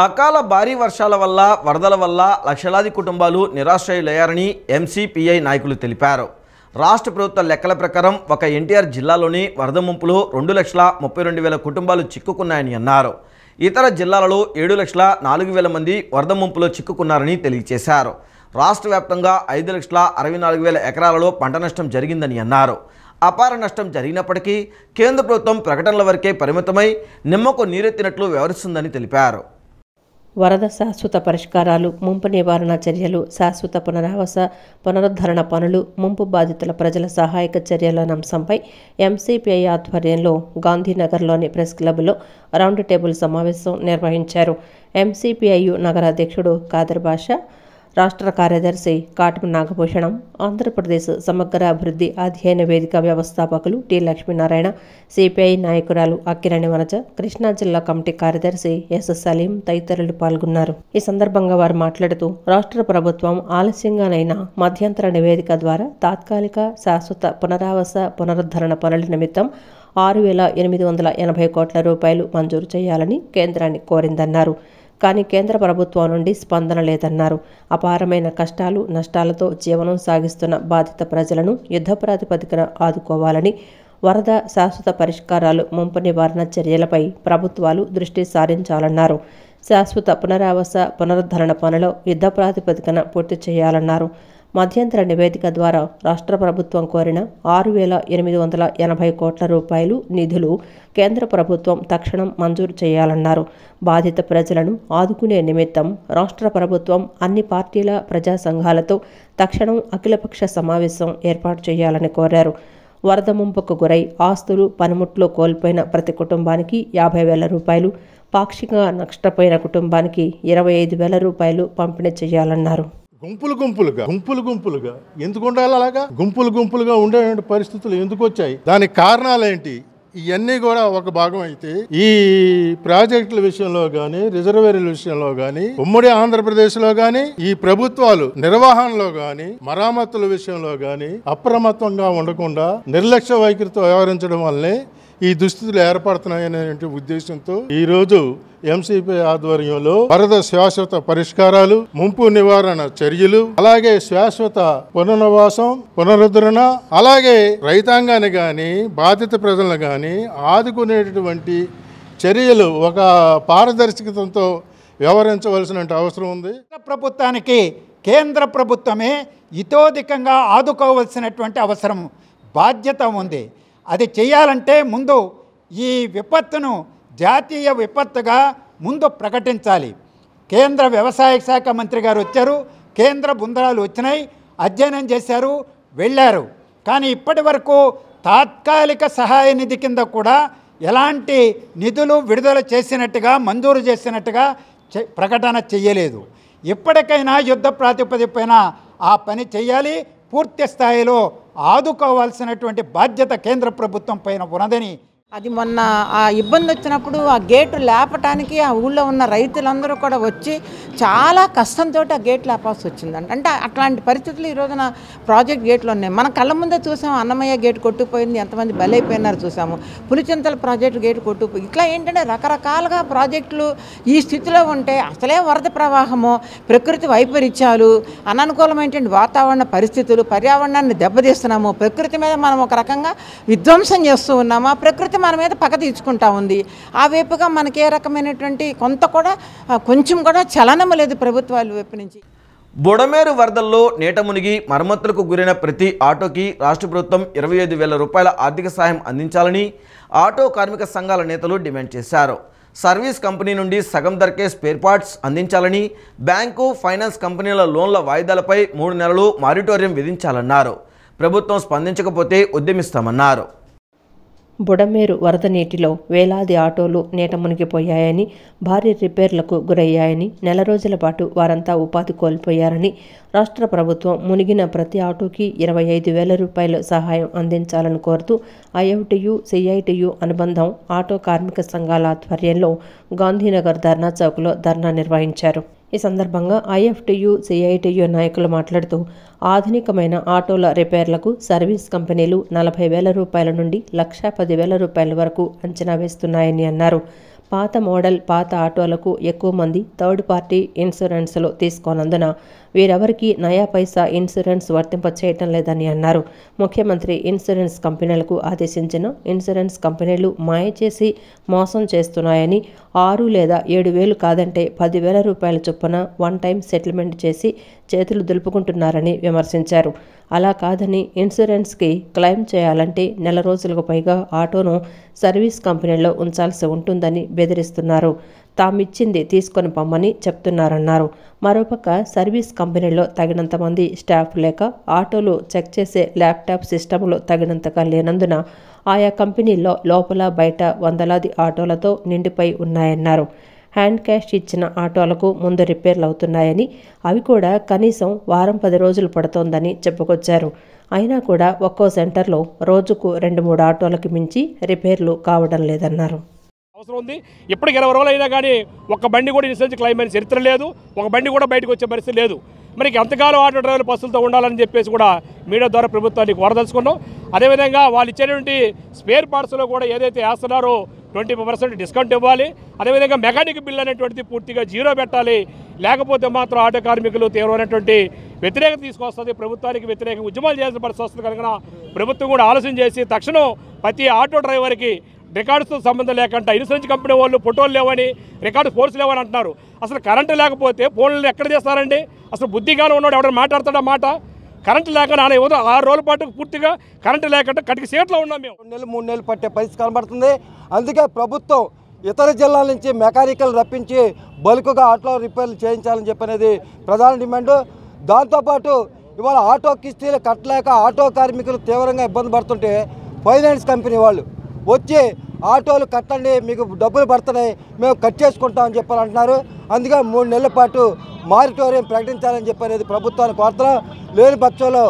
అకాల భారీ వర్షాల వల్ల వరదల వల్ల లక్షలాది కుటుంబాలు నిరాశ్రయులయ్యారని ఎంసీపీఐ నాయకులు తెలిపారు. రాష్ట్ర ప్రభుత్వ లెక్కల ప్రకారం ఒక ఎన్టీఆర్ జిల్లాలోని వరద ముంపులో 2,32,000 కుటుంబాలు చిక్కుకున్నాయని అన్నారు. ఇతర జిల్లాలలో 7,04,000 మంది వరద ముంపులో చిక్కుకున్నారని తెలియజేశారు. రాష్ట్ర వ్యాప్తంగా 5,64,000 ఎకరాలలో పంట నష్టం జరిగిందని అన్నారు. అపార నష్టం జరిగినప్పటికీ కేంద్ర ప్రభుత్వం ప్రకటనల వరకే పరిమితమై నిమ్మకు నీరెత్తినట్లు వ్యవహరిస్తుందని తెలిపారు. వరద శాశ్వత పరిష్కారాలు, ముంపు నివారణ చర్యలు, శాశ్వత పునరుద్ధరణ పనులు, ముంపు బాధితుల ప్రజల సహాయక చర్యల అంశంపై ఎంసీపీఐ ఆధ్వర్యంలో గాంధీనగర్లోని ప్రెస్ క్లబ్లో రౌండ్ టేబుల్ సమావేశం నిర్వహించారు. ఎంసీపీఐయు నగర అధ్యక్షుడు కాదర్ బాషా, రాష్ట్ర కార్యదర్శి కాటం నాగభూషణం, ఆంధ్రప్రదేశ్ సమగ్ర అభివృద్ధి అధ్యయన వేదిక వ్యవస్థాపకులు టి లక్ష్మీనారాయణ, సిపిఐ నాయకురాలు అక్కినేని వనజ, కృష్ణా జిల్లా కమిటీ కార్యదర్శి ఎస్ సలీం తదితరులు పాల్గొన్నారు. ఈ సందర్భంగా వారు మాట్లాడుతూ రాష్ట్ర ప్రభుత్వం ఆలస్యంగానైనా మధ్యంతర నివేదిక ద్వారా తాత్కాలిక శాశ్వత పునరుద్ధరణ పనుల నిమిత్తం 6,880 కోట్ల రూపాయలు మంజూరు చేయాలని కేంద్రాన్ని కోరిందన్నారు. కానీ కేంద్ర ప్రభుత్వం నుండి స్పందన లేదన్నారు. అపారమైన కష్టాలు నష్టాలతో జీవనం సాగిస్తున్న బాధిత ప్రజలను యుద్ధ ప్రాతిపదికన ఆదుకోవాలని, వరద శాశ్వత పరిష్కారాలు, ముంపు నివారణ చర్యలపై ప్రభుత్వాలు దృష్టి సారించాలన్నారు. శాశ్వత పునరుద్ధరణ పనులు యుద్ధ ప్రాతిపదికన పూర్తి చేయాలన్నారు. మధ్యంతర నివేదిక ద్వారా రాష్ట్ర ప్రభుత్వం కోరిన 6,880 కోట్ల రూపాయలు నిధులు కేంద్ర ప్రభుత్వం తక్షణం మంజూరు చేయాలన్నారు. బాధిత ప్రజలను ఆదుకునే నిమిత్తం రాష్ట్ర ప్రభుత్వం అన్ని పార్టీల ప్రజా సంఘాలతో తక్షణం అఖిలపక్ష సమావేశం ఏర్పాటు చేయాలని కోరారు. వరద ముంపుకు గురై ఆస్తులు పనిముట్లు కోల్పోయిన ప్రతి కుటుంబానికి 50,000 రూపాయలు, పాక్షికంగా నష్టపోయిన కుటుంబానికి 25,000 రూపాయలు పంపిణీ చేయాలన్నారు. గుంపులుగా ఎందుకు ఉండాలి? అలాగా గుంపులుగా ఉండే పరిస్థితులు ఎందుకు వచ్చాయి? దానికి కారణాలేంటి? ఇవన్నీ కూడా ఒక భాగం అయితే ఈ ప్రాజెక్టుల విషయంలో గానీ, రిజర్వేయర్ల విషయంలో గానీ, ఉమ్మడి ఆంధ్రప్రదేశ్ లో గానీ, ఈ ప్రభుత్వాలు నిర్వహణలో గానీ, మరామతుల విషయంలో గానీ అప్రమత్తంగా ఉండకుండా నిర్లక్ష్య వైఖరితో వ్యవహరించడం వల్లే ఈ దుస్థితులు ఏర్పడుతున్నాయనే ఉద్దేశంతో ఈ రోజు ఎంసీపీ ఆధ్వర్యంలో వరద శాశ్వత పరిష్కారాలు, ముంపు నివారణ చర్యలు, అలాగే శాశ్వత పునర్వాసం, పునరుద్ధరణ, అలాగే రైతాంగాన్ని గాని బాధిత ప్రజలను గాని ఆదుకునేటటువంటి చర్యలు ఒక పారదర్శకతతో వ్యవహరించవలసిన అవసరం ఉంది. ప్రభుత్వానికి కేంద్ర ప్రభుత్వమే ఇతోధికంగా ఆదుకోవాల్సినటువంటి అవసరం, బాధ్యత ఉంది. అది చేయాలంటే ముందు ఈ విపత్తును జాతీయ విపత్తుగా ముందు ప్రకటించాలి. కేంద్ర వ్యవసాయ శాఖ మంత్రి గారు వచ్చారు, కేంద్ర బృందాలు వచ్చినాయి, అధ్యయనం చేశారు, వెళ్ళారు. కానీ ఇప్పటి వరకు తాత్కాలిక సహాయ నిధి కింద కూడా ఎలాంటి నిధులు విడుదల చేసినట్టుగా, మంజూరు చేసినట్టుగా ప్రకటన చేయలేదు. ఇప్పటికైనా యుద్ధ ప్రాతిపదికపైన ఆ పని చేయాలి. పూర్తి స్థాయిలో ఆదుకోవాల్సినటువంటి బాధ్యత కేంద్ర ప్రభుత్వం పైన ఉన్నదని. అది మొన్న ఆ ఇబ్బంది వచ్చినప్పుడు ఆ గేటు లేపటానికి ఆ ఊళ్ళో ఉన్న రైతులందరూ కూడా వచ్చి చాలా కష్టంతో ఆ గేట్ లేపాల్సి వచ్చిందంట. అంటే అట్లాంటి పరిస్థితులు ఈ రోజున ప్రాజెక్ట్ గేట్లు ఉన్నాయి. మన కళ్ళ ముందే చూసాము, అన్నమయ్య గేట్ కొట్టుకుపోయింది, ఎంతమంది బలైపోయినారు చూసాము, పులిచింతల ప్రాజెక్టు గేటు కొట్టుకుపోయి, ఇట్లా ఏంటంటే రకరకాలుగా ప్రాజెక్టులు ఈ స్థితిలో ఉంటే అసలే వరద ప్రవాహము, ప్రకృతి వైపరీత్యాలు, అననుకూలమైనటువంటి వాతావరణ పరిస్థితులు, పర్యావరణాన్ని దెబ్బతీస్తున్నాము, ప్రకృతి మీద మనం ఒక రకంగా విధ్వంసం చేస్తూ ఉన్నాము, ఆ ప్రకృతి మన మీద పగ తీర్చుకుంటా ఉంది. ఆ వైపుగా మనకి ఏ రకమైనటువంటి కొంచెం కూడా చలనం లేదు ప్రభుత్వాల వైపు నుంచి. బుడమేరు వరదల్లో నీట మునిగి మరమ్మతులకు గురైన ప్రతి ఆటోకి రాష్ట్ర ప్రభుత్వం 25,000 రూపాయల ఆర్థిక సాయం అందించాలని ఆటో కార్మిక సంఘాల నేతలు డిమాండ్ చేశారు. సర్వీస్ కంపెనీ నుండి సగం ధరకే స్పేర్ పార్ట్స్ అందించాలని, బ్యాంకు, ఫైనాన్స్ కంపెనీల లోన్ల వాయిదాలపై 3 నెలలు మారిటోరియం విధించాలన్నారు. ప్రభుత్వం స్పందించకపోతే ఉద్యమిస్తామన్నారు. బుడమేరు వరద నీటిలో వేలాది ఆటోలు నీట మునిగిపోయాయని, భారీ రిపేర్లకు గురయ్యాయని, నెల రోజుల పాటు వారంతా ఉపాధి కోల్పోయారని, రాష్ట్ర ప్రభుత్వం మునిగిన ప్రతి ఆటోకి 25,000 రూపాయల సహాయం అందించాలని కోరుతూ ఐఎఫ్టియు, సిఐటియు అనుబంధం ఆటో కార్మిక సంఘాల ఆధ్వర్యంలో గాంధీనగర్ ధర్నా చౌక్లో ధర్నా నిర్వహించారు. ఈ సందర్భంగా ఐఎఫ్టియు, సిఐటియు నాయకులు మాట్లాడుతూ ఆధునికమైన ఆటోల రిపేర్లకు సర్వీస్ కంపెనీలు 40,000 రూపాయల నుండి 1,10,000 రూపాయల వరకు అంచనా వేస్తున్నాయని అన్నారు. పాత మోడల్, పాత ఆటోలకు ఎక్కువ మంది థర్డ్ పార్టీ ఇన్సూరెన్స్లు తీసుకోనందున వీరెవరికి నయా పైసా ఇన్సూరెన్స్ వర్తింప చేయటం లేదని అన్నారు. ముఖ్యమంత్రి ఇన్సూరెన్స్ కంపెనీలకు ఆదేశించిన ఇన్సూరెన్స్ కంపెనీలు మాయ చేసి మోసం చేస్తున్నాయని, 6 లేదా 7,000 కాదంటే 10,000 రూపాయల చొప్పున వన్ టైం సెటిల్మెంట్ చేసి చేతులు దులుపుకుంటున్నారని విమర్శించారు. అలా కాదని ఇన్సూరెన్స్కి క్లెయిమ్ చేయాలంటే నెల రోజులకు పైగా ఆటోను సర్వీస్ కంపెనీలో ఉంచాల్సి ఉంటుందని బెదిరిస్తున్నారు. తామిచ్చింది తీసుకొని పొమ్మని చెప్తున్నారన్నారు. మరోపక్క సర్వీస్ కంపెనీలో తగినంత మంది స్టాఫ్ లేక, ఆటోలు చెక్ చేసే ల్యాప్టాప్ సిస్టంలు తగినంతగా లేనందున ఆయా కంపెనీల్లో లోపల బయట వందలాది ఆటోలతో నిండిపోయి ఉన్నాయన్నారు. హ్యాండ్ క్యాష్ ఇచ్చిన ఆటోలకు ముందు రిపేర్లు అవుతున్నాయని, అవి కూడా కనీసం వారం 10 రోజులు పడుతోందని చెప్పుకొచ్చారు. అయినా కూడా ఒక్కో సెంటర్లో రోజుకు 2-3 ఆటోలకు మించి రిపేర్లు కావడం లేదన్నారు. అవసరం ఉంది. ఇప్పటికి 20 రోజులు అయినా కానీ ఒక్క బండి కూడా ఇన్సూరెన్స్ క్లెయిమ్ అయిన చరిత్ర లేదు, ఒక బండి కూడా బయటకు వచ్చే పరిస్థితి లేదు. మరి ఎంతకాలం ఆటో డ్రైవర్లు బస్సులతో ఉండాలని చెప్పేసి కూడా మీడియా ద్వారా ప్రభుత్వానికి వరదలుచుకున్నాం. అదేవిధంగా వాళ్ళు ఇచ్చేటువంటి స్పేర్ పార్ట్స్లో కూడా ఏదైతే వేస్తున్నారో 20% డిస్కౌంట్ ఇవ్వాలి. అదేవిధంగా మెకానిక్ బిల్ అనేటువంటిది పూర్తిగా 0 పెట్టాలి. లేకపోతే మాత్రం ఆటో కార్మికులు తీవ్రమైనటువంటి వ్యతిరేకత తీసుకొస్తుంది. ప్రభుత్వానికి వ్యతిరేకంగా ఉద్యమాలు చేయాల్సిన పరిస్థితి వస్తుంది కనుక ప్రభుత్వం కూడా ఆలోచన చేసి తక్షణం ప్రతి ఆటో డ్రైవర్కి రికార్డ్స్తో సంబంధం లేకుండా ఇన్సూరెన్స్ కంపెనీ వాళ్ళు ఫోటోలు లేవని, రికార్డు ఫోర్స్ లేవని అంటున్నారు. అసలు కరెంటు లేకపోతే ఫోన్లు ఎక్కడ చేస్తారండి? అసలు బుద్ధిగానే ఉన్నాడు ఎవరైనా మాట్లాడతాడా మాట? కరెంటు లేక నాన్న 6 రోజుల పాటు పూర్తిగా కరెంటు లేకుండా కటికి సీట్లో ఉన్నాం మేము. 2 నెలలు 3 నెలలు పట్టే పరిస్థితి కనబడుతుంది. అందుకే ప్రభుత్వం ఇతర జిల్లాల నుంచి మెకానికల్ రప్పించి బల్క్గా ఆటో రిపేర్లు చేయించాలని చెప్పనేది ప్రధాన డిమాండ్. దాంతోపాటు ఇవాళ ఆటో కిస్తీలు కట్టలేక ఆటో కార్మికులు తీవ్రంగా ఇబ్బంది పడుతుంటే ఫైనాన్స్ కంపెనీ వాళ్ళు వచ్చి ఆటోలు కట్టండి, మీకు డబ్బులు పడుతున్నాయి, మేము కట్ చేసుకుంటామని చెప్పని అంటున్నారు. అందుకే 3 నెలల పాటు మారిటోరియం ప్రకటించాలని చెప్పనేది ప్రభుత్వాన్ని కోరుతున్నాం. లేని పక్షంలో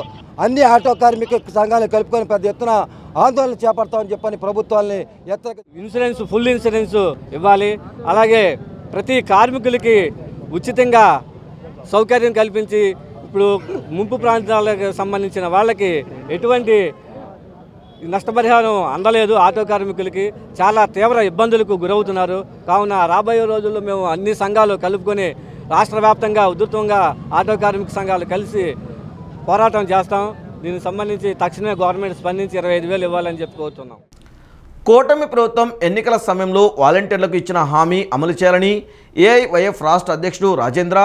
అన్ని ఆటో కార్మిక సంఘాలను కలుపుకొని పెద్ద ఎత్తున ఆందోళన చేపడతామని చెప్పని ప్రభుత్వాన్ని ఇన్సూరెన్స్ ఫుల్ ఇన్సూరెన్స్ ఇవ్వాలి. అలాగే ప్రతి కార్మికులకి ఉచితంగా సౌకర్యం కల్పించి ఇప్పుడు ముంపు ప్రాంతాలకు సంబంధించిన వాళ్ళకి ఎటువంటి నష్టపరిహారం అందలేదు. ఆటో కార్మికులకి చాలా తీవ్ర ఇబ్బందులకు గురవుతున్నారు. కావున రాబోయే రోజుల్లో మేము అన్ని సంఘాలు కలుపుకొని రాష్ట్ర వ్యాప్తంగా ఉధృతంగా ఆటో కార్మిక సంఘాలు కలిసి పోరాటం చేస్తాం. దీనికి సంబంధించి తక్షణమే గవర్నమెంట్ స్పందించి 25,000 ఇవ్వాలని చెప్పుకోతున్నాం. కూటమి ప్రభుత్వం ఎన్నికల సమయంలో వాలంటీర్లకు ఇచ్చిన హామీ అమలు చేయాలని ఏఐవైఎఫ్ రాష్ట్ర అధ్యక్షుడు రాజేంద్ర,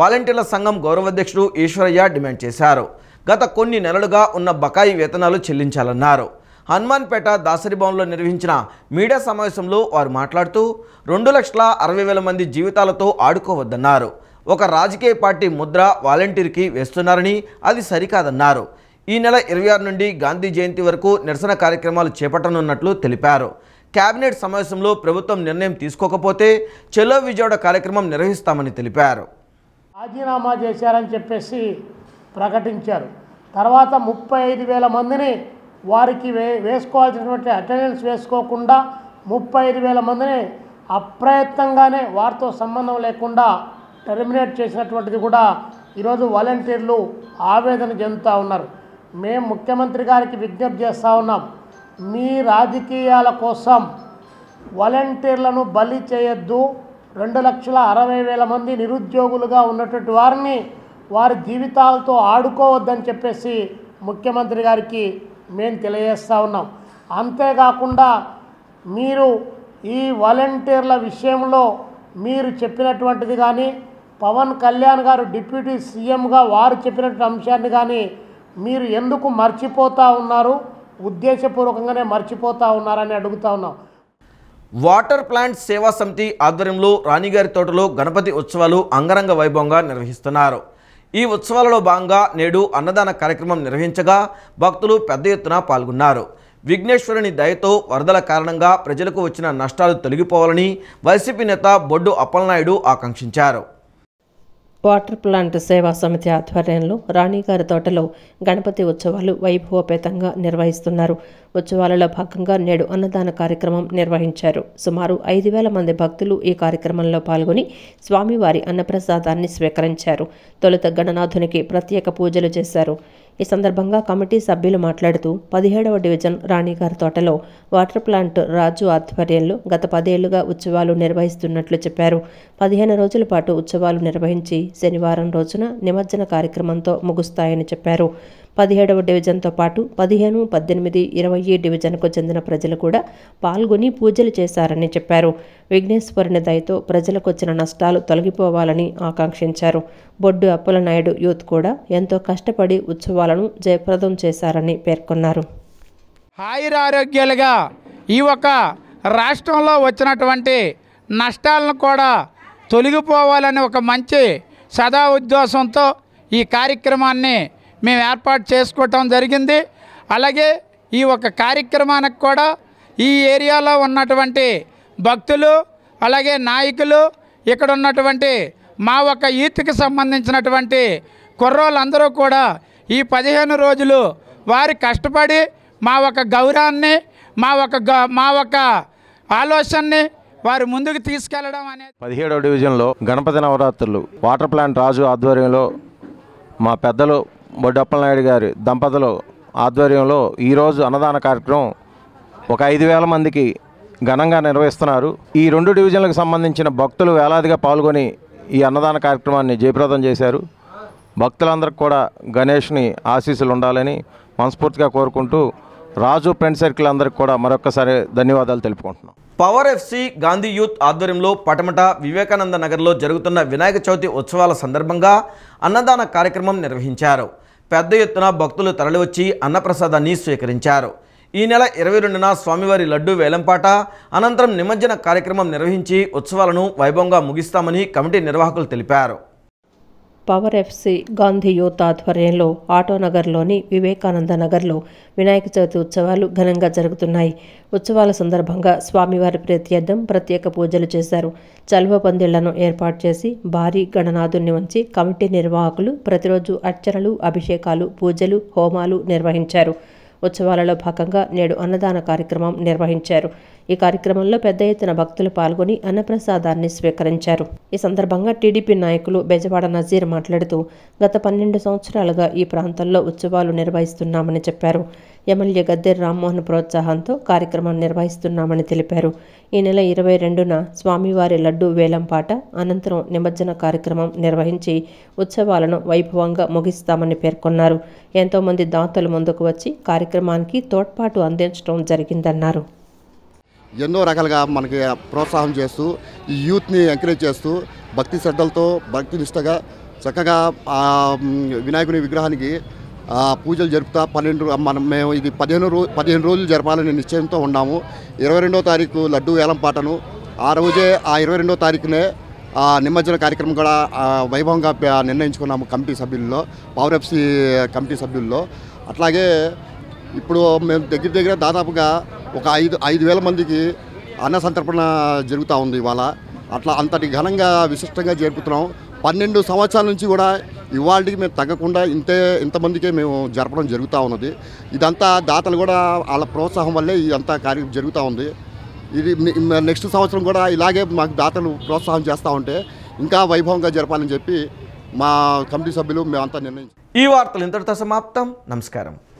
వాలంటీర్ల సంఘం గౌరవాధ్యక్షుడు ఈశ్వరయ్య డిమాండ్ చేశారు. గత కొన్ని నెలలుగా ఉన్న బకాయి వేతనాలు చెల్లించాలన్నారు. హనుమాన్పేట దాసరి భవన్లో నిర్వహించిన మీడియా సమావేశంలో వారు మాట్లాడుతూ 2,60,000 మంది జీవితాలతో ఆడుకోవద్దన్నారు. ఒక రాజకీయ పార్టీ ముద్ర వాలంటీర్కి వేస్తున్నారని అది సరికాదన్నారు. ఈ నెల 26 నుండి గాంధీ జయంతి వరకు నిరసన కార్యక్రమాలు చేపట్టనున్నట్లు తెలిపారు. కేబినెట్ సమావేశంలో ప్రభుత్వం నిర్ణయం తీసుకోకపోతే చెలో విజయవాడ కార్యక్రమం నిర్వహిస్తామని తెలిపారు. రాజీనామా చేశారని చెప్పేసి ప్రకటించారు. తర్వాత 35,000 మందిని వారికి వేసుకోవాల్సినటువంటి అటెండెన్స్ వేసుకోకుండా 35,000 మందిని అప్రయత్నంగానే వారితో సంబంధం లేకుండా టెర్మినేట్ చేసినటువంటిది కూడా ఈరోజు వాలంటీర్లు ఆవేదన చెందుతూ ఉన్నారు. మేము ముఖ్యమంత్రి గారికి విజ్ఞప్తి చేస్తూ ఉన్నాం, మీ రాజకీయాల కోసం వాలంటీర్లను బలి చేయొద్దు. 2,60,000 మంది నిరుద్యోగులుగా ఉన్నటువంటి వారిని వారి జీవితాలతో ఆడుకోవద్దని చెప్పేసి ముఖ్యమంత్రి గారికి మేము తెలియజేస్తూ ఉన్నాం. అంతేకాకుండా మీరు ఈ వాలంటీర్ల విషయంలో మీరు చెప్పినటువంటిది కానీ పవన్ కళ్యాణ్ గారు డిప్యూటీ సీఎంగా వారు చెప్పినటువంటి అంశాన్ని కానీ మీరు ఎందుకు మర్చిపోతూ ఉన్నారు? ఉద్దేశపూర్వకంగానే మర్చిపోతూ ఉన్నారని అడుగుతా ఉన్నాం. వాటర్ ప్లాంట్ సేవా సమితి ఆధ్వర్యంలో రాణిగారి తోటలో గణపతి ఉత్సవాలు అంగరంగ వైభవంగా నిర్వహిస్తున్నారు. ఈ ఉత్సవాలలో భాగంగా నేడు అన్నదాన కార్యక్రమం నిర్వహించగా భక్తులు పెద్ద ఎత్తున పాల్గొన్నారు. విఘ్నేశ్వరుని దయతో వరదల కారణంగా ప్రజలకు వచ్చిన నష్టాలు తొలగిపోవాలని వైసీపీ నేత బొడ్డు అప్పలనాయుడు ఆకాంక్షించారు. వాటర్ ప్లాంట్ సేవా సమితి ఆధ్వర్యంలో రాణిగారి తోటలో గణపతి ఉత్సవాలు వైభవపేతంగా నిర్వహిస్తున్నారు. ఉత్సవాలలో భాగంగా నేడు అన్నదాన కార్యక్రమం నిర్వహించారు. సుమారు 5,000 మంది భక్తులు ఈ కార్యక్రమంలో పాల్గొని స్వామివారి అన్నప్రసాదాన్ని స్వీకరించారు. తొలుత గణనాథునికి ప్రత్యేక పూజలు చేశారు. ఈ సందర్భంగా కమిటీ సభ్యులు మాట్లాడుతూ 17వ డివిజన్ రాణిగారి తోటలో వాటర్ ప్లాంట్ రాజు ఆధ్వర్యంలో గత 10 ఏళ్లుగా ఉత్సవాలు నిర్వహిస్తున్నట్లు చెప్పారు. 15 రోజుల పాటు ఉత్సవాలు నిర్వహించి శనివారం రోజున నిమజ్జన కార్యక్రమంతో ముగుస్తాయని చెప్పారు. 17వ డివిజన్తో పాటు 15, 18, 20 డివిజన్కు చెందిన ప్రజలు కూడా పాల్గొని పూజలు చేశారని చెప్పారు. విఘ్నేశ్వరుని దయతో ప్రజలకు వచ్చిన నష్టాలు తొలగిపోవాలని ఆకాంక్షించారు. బొడ్డు అప్పలనాయుడు యూత్ కూడా ఎంతో కష్టపడి ఉత్సవాలను జయప్రదం చేశారని పేర్కొన్నారు. ఆయురారోగ్యాలుగా ఈ ఒక రాష్ట్రంలో వచ్చినటువంటి నష్టాలను కూడా తొలగిపోవాలని ఒక మంచి సదా ఉద్దేశంతో ఈ కార్యక్రమాన్ని మేము ఏర్పాటు చేసుకోవటం జరిగింది. అలాగే ఈ ఒక కార్యక్రమానికి కూడా ఈ ఏరియాలో ఉన్నటువంటి భక్తులు అలాగే నాయకులు ఇక్కడ ఉన్నటువంటి మా ఒక యూత్కి సంబంధించినటువంటి కుర్రోళ్ళందరూ కూడా ఈ 15 రోజులు వారి కష్టపడి మా ఒక గౌరవాన్ని మా ఒక ఆలోచనని వారు ముందుకు తీసుకెళ్లడం అనేది 17వ డివిజన్లో గణపతి నవరాత్రులు వాటర్ ప్లాంట్ రాజు ఆధ్వర్యంలో మా పెద్దలు బొడ్డు అప్పలనాయుడు గారి దంపతులు ఆధ్వర్యంలో ఈరోజు అన్నదాన కార్యక్రమం ఒక 5,000 మందికి ఘనంగా నిర్వహిస్తున్నారు. ఈ 2 డివిజన్లకు సంబంధించిన భక్తులు వేలాదిగా పాల్గొని ఈ అన్నదాన కార్యక్రమాన్ని జయప్రదం చేశారు. భక్తులందరికీ కూడా గణేష్ని ఆశీస్సులు ఉండాలని మనస్ఫూర్తిగా కోరుకుంటూ రాజు ఫ్రెండ్ సర్కిల్ అందరికి కూడా మరొకసారి ధన్యవాదాలు తెలుపుకుంటున్నాం. పవర్ ఎఫ్సి గాంధీ యూత్ ఆధ్వర్యంలో పటమట వివేకానంద నగర్లో జరుగుతున్న వినాయక చవితి ఉత్సవాల సందర్భంగా అన్నదాన కార్యక్రమం నిర్వహించారు. పెద్ద ఎత్తున భక్తులు తరలివచ్చి అన్నప్రసాదాన్ని స్వీకరించారు. ఈ నెల 22న స్వామివారి లడ్డూ వేలంపాట అనంతరం నిమజ్జన కార్యక్రమం నిర్వహించి ఉత్సవాలను వైభవంగా ముగిస్తామని కమిటీ నిర్వాహకులు తెలిపారు. పవర్ ఎఫ్సి గాంధీ యూత్ ఆధ్వర్యంలో ఆటోనగర్లోని వివేకానంద నగర్లో వినాయక చవితి ఉత్సవాలు ఘనంగా జరుగుతున్నాయి. ఉత్సవాల సందర్భంగా స్వామివారి ప్రీత్యర్థం ప్రత్యేక పూజలు చేశారు. చలువ పందిళ్లను ఏర్పాటు చేసి భారీ గణనాథుని ఉంచి కమిటీ నిర్వాహకులు ప్రతిరోజు అర్చనలు, అభిషేకాలు, పూజలు, హోమాలు నిర్వహించారు. ఉత్సవాలలో భాగంగా నేడు అన్నదాన కార్యక్రమం నిర్వహించారు. ఈ కార్యక్రమంలో పెద్ద ఎత్తున భక్తులు పాల్గొని అన్నప్రసాదాన్ని స్వీకరించారు. ఈ సందర్భంగా టీడీపీ నాయకులు బెజవాడ నజీర్ మాట్లాడుతూ గత 12 సంవత్సరాలుగా ఈ ప్రాంతంలో ఉత్సవాలు నిర్వహిస్తున్నామని చెప్పారు. ఎమ్మెల్యే గద్దె రామ్మోహన్ ప్రోత్సాహంతో కార్యక్రమం నిర్వహిస్తున్నామని తెలిపారు. ఈ నెల 22న స్వామివారి లడ్డూ వేలంపాట అనంతరం నిమజ్జన కార్యక్రమం నిర్వహించి ఉత్సవాలను వైభవంగా ముగిస్తామని పేర్కొన్నారు. ఎంతోమంది దాతలు ముందుకు వచ్చి కార్యక్రమానికి తోడ్పాటు అందించడం జరిగిందన్నారు. ఎన్నో రకాలుగా మనకి ప్రోత్సాహం చేస్తూ ఈ యూత్ని ఎంకరేజ్ చేస్తూ భక్తి శ్రద్ధలతో భక్తి నిష్టగా చక్కగా వినాయకుని విగ్రహానికి పూజలు జరుపుతా మేము ఇది 15 రోజులు జరపాలని నిశ్చయంతో ఉన్నాము. 22వ తారీఖు లడ్డూ వేలంపాటను ఆ రోజే ఆ 22వ తారీఖునే నిమజ్జన కార్యక్రమం కూడా వైభవంగా నిర్ణయించుకున్నాము కమిటీ సభ్యుల్లో, పవర్ ఎఫ్సి కమిటీ సభ్యుల్లో. అట్లాగే ఇప్పుడు మేము దగ్గర దాదాపుగా ఒక 5,000 మందికి అన్న సంతర్పణ జరుగుతూ ఉంది ఇవాళ. అట్లా అంతటి ఘనంగా విశిష్టంగా జరుపుతున్నాం. 12 సంవత్సరాల నుంచి కూడా ఇవాళకి మేము తగ్గకుండా ఇంతమందికే మేము జరపడం జరుగుతూ ఉన్నది. ఇదంతా దాతలు కూడా వాళ్ళ ప్రోత్సాహం వల్లే ఇదంతా కార్యం జరుగుతూ ఉంది. ఇది నెక్స్ట్ సంవత్సరం కూడా ఇలాగే మాకు దాతలు ప్రోత్సాహం చేస్తూ ఉంటే ఇంకా వైభవంగా జరపాలని చెప్పి మా కమిటీ సభ్యులు మేమంతా నిర్ణయించాం. ఈ వార్తలు ఇంతటితో సమాప్తం. నమస్కారం.